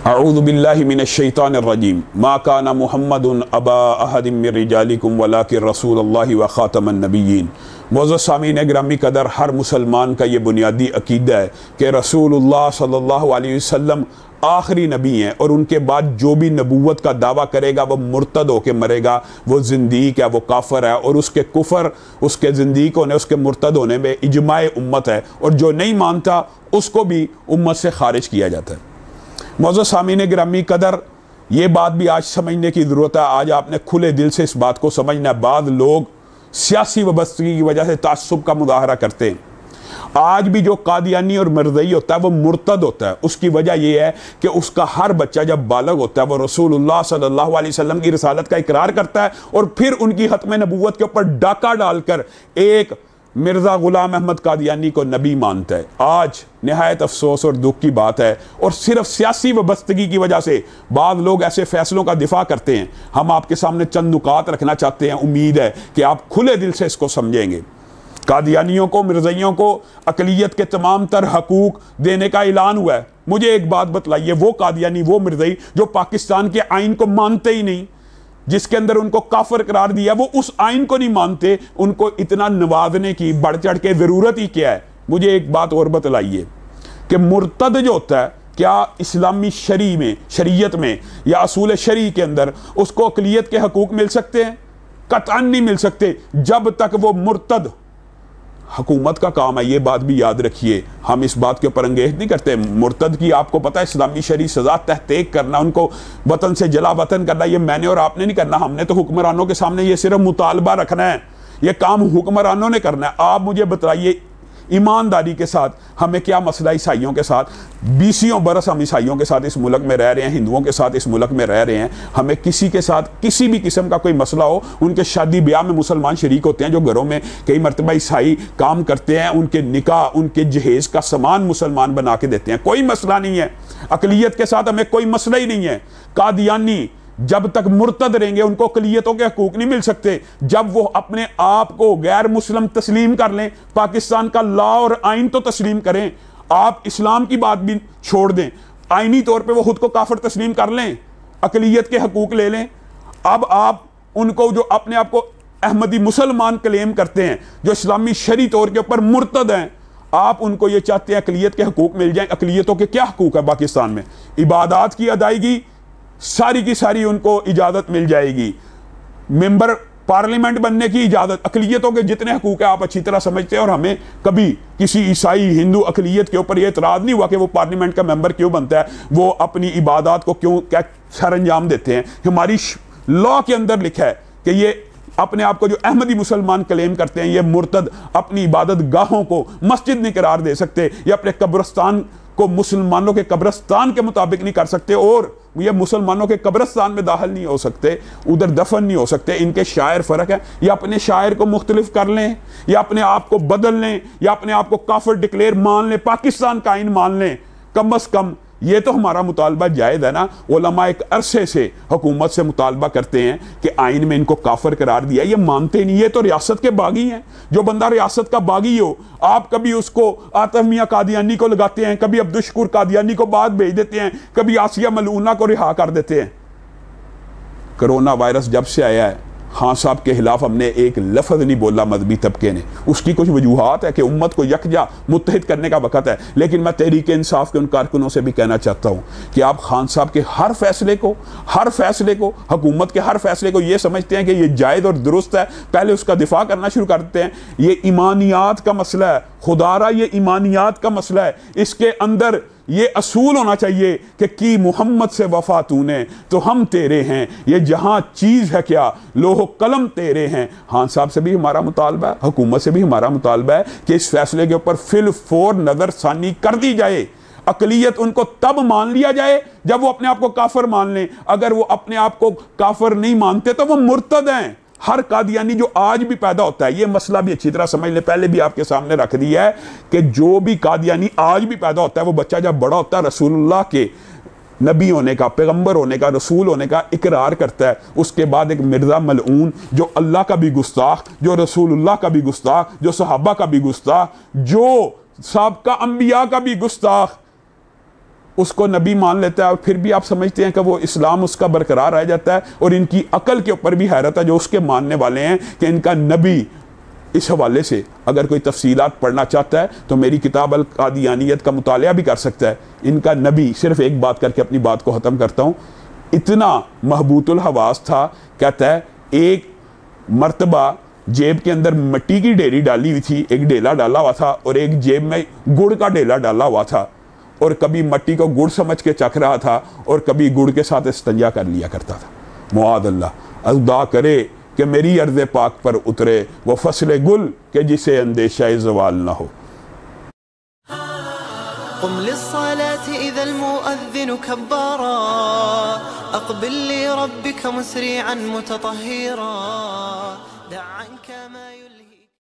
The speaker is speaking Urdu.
اعوذ باللہ من الشیطان الرجیم ما کان محمد ابا احد من رجالکم ولکن رسول اللہ وخاتم النبیین۔ معزز سامعین گرامی قدر، ہر مسلمان کا یہ بنیادی عقیدہ ہے کہ رسول اللہ صلی اللہ علیہ وسلم آخری نبی ہیں، اور ان کے بعد جو بھی نبوت کا دعویٰ کرے گا وہ مرتد ہو کے مرے گا، وہ زندیق ہے، وہ کافر ہے، اور اس کے کفر، اس کے زندیق ہونے، اس کے مرتد ہونے میں اجماع امت ہے، اور جو نہیں مانتا اس کو بھی امت سے خارج کیا جاتا ہے۔ معزز سامعین گرامی قدر، یہ بات بھی آج سمجھنے کی ضرورت ہے، آج آپ نے کھلے دل سے اس بات کو سمجھنا ہے۔ بعض لوگ سیاسی وابستگی کی وجہ سے تعصب کا مظاہرہ کرتے ہیں۔ آج بھی جو قادیانی اور مرزائی ہوتا ہے وہ مرتد ہوتا ہے۔ اس کی وجہ یہ ہے کہ اس کا ہر بچہ جب بالغ ہوتا ہے وہ رسول اللہ صلی اللہ علیہ وسلم کی رسالت کا اقرار کرتا ہے، اور پھر ان کی ختم نبوت کے اوپر ڈاکہ ڈال کر ایک مرزا غلام احمد قادیانی کو نبی مانتا ہے۔ آج نہایت افسوس اور دکھ کی بات ہے، اور صرف سیاسی وابستگی کی وجہ سے بعض لوگ ایسے فیصلوں کا دفاع کرتے ہیں۔ ہم آپ کے سامنے چند نکات رکھنا چاہتے ہیں، امید ہے کہ آپ کھلے دل سے اس کو سمجھیں گے۔ قادیانیوں کو، مرزائیوں کو اقلیت کے تمام تر حقوق دینے کا اعلان ہوا ہے۔ مجھے ایک بات بتلائیے، وہ قادیانی، وہ مرزائی جو پاکستان کے آئین کو مانتے ہی نہیں، جس کے اندر ان کو کافر قرار دیا، وہ اس آئین کو نہیں مانتے، ان کو اتنا نوازنے کی بڑھ چڑھ کے ضرورت ہی کیا ہے؟ مجھے ایک بات اور بتلائیے کہ مرتد جو ہوتا ہے، کیا اسلامی شریعت میں یا اصول شرعی کے اندر اس کو اقلیت کے حقوق مل سکتے ہیں؟ قطعاً نہیں مل سکتے جب تک وہ مرتد۔ حکومت کا کام ہے، یہ بات بھی یاد رکھیے، ہم اس بات کے اوپر انگیز نہیں کرتے۔ مرتد کی آپ کو پتہ ہے اسلامی شرعی سزا تحقیق کرنا، ان کو وطن سے جلا وطن کرنا، یہ میں نے اور آپ نے نہیں کرنا، ہم نے تو حکمرانوں کے سامنے یہ صرف مطالبہ رکھنا ہے، یہ کام حکمرانوں نے کرنا ہے۔ آپ مجھے بتائیے ایمانداری کے ساتھ ہمیں کیا مسئلہ عیسائیوں کے ساتھ؟ 20 برس ہم عیسائیوں کے ساتھ اس ملک میں رہ رہے ہیں، ہندوؤں کے ساتھ اس ملک میں رہ رہے ہیں، ہمیں کسی کے ساتھ کسی بھی قسم کا کوئی مسئلہ ہو، ان کے شادی بیاہ میں مسلمان شریک ہوتے ہیں، جو گھروں میں کئی مرتبہ عیسائی کام کرتے ہیں، ان کے نکاح، ان کے جہیز کا سامان مسلمان بنا کے دیتے ہیں، کوئی مسئلہ نہیں ہے۔ اقلیت کے ساتھ ہمیں کوئی مسئلہ ہی نہیں ہے۔ قادیانی جب تک مرتد رہیں گے ان کو اقلیتوں کے حقوق نہیں مل سکتے۔ جب وہ اپنے آپ کو غیر مسلم تسلیم کر لیں، پاکستان کا لا اور آئین تو تسلیم کریں، آپ اسلام کی بات بھی چھوڑ دیں، آئینی طور پہ وہ خود کو کافر تسلیم کر لیں، اقلیت کے حقوق لے لیں۔ اب آپ ان کو جو اپنے آپ کو احمدی مسلمان کلیم کرتے ہیں، جو اسلامی شرعی طور کے اوپر مرتد ہیں، آپ ان کو یہ چاہتے ہیں اقلیت کے حقوق مل جائیں۔ اقلیتوں کے کیا حقوق ہے پاکستان میں؟ عبادات کی ادائیگی ساری کی ساری ان کو اجازت مل جائے گی، ممبر پارلیمنٹ بننے کی اجازت، اقلیتوں کے جتنے حقوق ہیں آپ اچھی طرح سمجھتے ہیں، اور ہمیں کبھی کسی عیسائی ہندو اقلیت کے اوپر یہ اعتراض نہیں ہوا کہ وہ پارلیمنٹ کا ممبر کیوں بنتا ہے، وہ اپنی عبادات کو کیوں سر انجام دیتے ہیں۔ ہماری لا کے اندر لکھا ہے کہ یہ اپنے آپ کو جو احمدی مسلمان کلیم کرتے ہیں، یہ مرتد اپنی عبادت گاہوں کو مسجد نہیں قرار دے سکتے، یہ اپنے قبرستان کو مسلمانوں کے قبرستان کے مطابق نہیں کر سکتے، اور یہ مسلمانوں کے قبرستان میں داخل نہیں ہو سکتے، ادھر دفن نہیں ہو سکتے۔ ان کے شاعر فرق ہے، یا اپنے شاعر کو مختلف کر لیں، یا اپنے آپ کو بدل لیں، یا اپنے آپ کو کافر ڈکلیئر مان لیں، پاکستان کا آئین مان لیں، کم از کم یہ تو ہمارا مطالبہ جائز ہے نا۔ علماء ایک عرصے سے حکومت سے مطالبہ کرتے ہیں کہ آئین میں ان کو کافر قرار دیا، یہ مانتے نہیں، یہ تو ریاست کے باغی ہیں۔ جو بندہ ریاست کا باغی ہو، آپ کبھی اس کو آطف میاں قادیانی کو لگاتے ہیں، کبھی عبدالشکور قادیانی کو بعد بھیج دیتے ہیں، کبھی آسیہ ملعونہ کو رہا کر دیتے ہیں۔ کرونا وائرس جب سے آیا ہے، خان صاحب کے خلاف ہم نے ایک لفظ نہیں بولا مذہبی طبقے نے۔ اس کی کچھ وجوہات ہے کہ امت کو یکجا متحد کرنے کا وقت ہے، لیکن میں تحریک انصاف کے ان کارکنوں سے بھی کہنا چاہتا ہوں کہ آپ خان صاحب کے ہر فیصلے کو، حکومت کے ہر فیصلے کو یہ سمجھتے ہیں کہ یہ جائز اور درست ہے، پہلے اس کا دفاع کرنا شروع کر دیتے ہیں۔ یہ ایمانیات کا مسئلہ ہے، خدا را یہ ایمانیات کا مسئلہ ہے۔ اس کے اندر یہ اصول ہونا چاہیے کہ کی محمد سے وفا تو نے تو ہم تیرے ہیں، یہ جہاں چیز ہے کیا لوح و قلم تیرے ہیں۔ خان صاحب سے بھی ہمارا مطالبہ ہے، حکومت سے بھی ہمارا مطالبہ ہے کہ اس فیصلے کے اوپر فی الفور نظر ثانی کر دی جائے۔ اقلیت ان کو تب مان لیا جائے جب وہ اپنے آپ کو کافر مان لیں، اگر وہ اپنے آپ کو کافر نہیں مانتے تو وہ مرتد ہیں۔ ہر قادیانی جو آج بھی پیدا ہوتا ہے، یہ مسئلہ بھی اچھی طرح سمجھ لیں، پہلے بھی آپ کے سامنے رکھ دیا ہے کہ جو بھی قادیانی آج بھی پیدا ہوتا ہے، وہ بچہ جب بڑا ہوتا ہے رسول اللہ کے نبی ہونے کا، پیغمبر ہونے کا، رسول ہونے کا اقرار کرتا ہے۔ اس کے بعد ایک مرزا ملعون جو اللہ کا بھی گستاخ، جو رسول اللہ کا بھی گستاخ، جو صحابہ کا بھی گستاخ، جو سابقہ انبیاء کا بھی گستاخ، اس کو نبی مان لیتا ہے اور پھر بھی آپ سمجھتے ہیں کہ وہ اسلام اس کا برقرار رہ جاتا ہے. اور ان کی عقل کے اوپر بھی حیرت ہے جو اس کے ماننے والے ہیں کہ ان کا نبی. اس حوالے سے اگر کوئی تفصیلات پڑھنا چاہتا ہے تو میری کتاب القادیانیت کا مطالعہ بھی کر سکتا ہے. ان کا نبی, صرف ایک بات کر کے اپنی بات کو ختم کرتا ہوں, اتنا محبوط الحواس تھا. کہتا ہے ایک مرتبہ جیب کے اندر مٹی کی ڈیری ڈالی ہوئی تھی, ایک ڈیلا ڈالا ہوا تھا, اور ایک جیب میں گڑ کا ڈیلا ڈالا ہوا تھا, اور کبھی مٹی کو گڑ سمجھ کے چکھ رہا تھا اور کبھی گڑ کے ساتھ استنجا کر لیا کرتا تھا. معاذ اللہ, خدا کرے کہ میری ارض پاک پر اترے وہ فصل گل کہ جسے اندیشہ زوال نہ ہو. قم للصلاة إذا المؤذن كبارا أقبل لربك مسرعا متطهرا دع عنك ما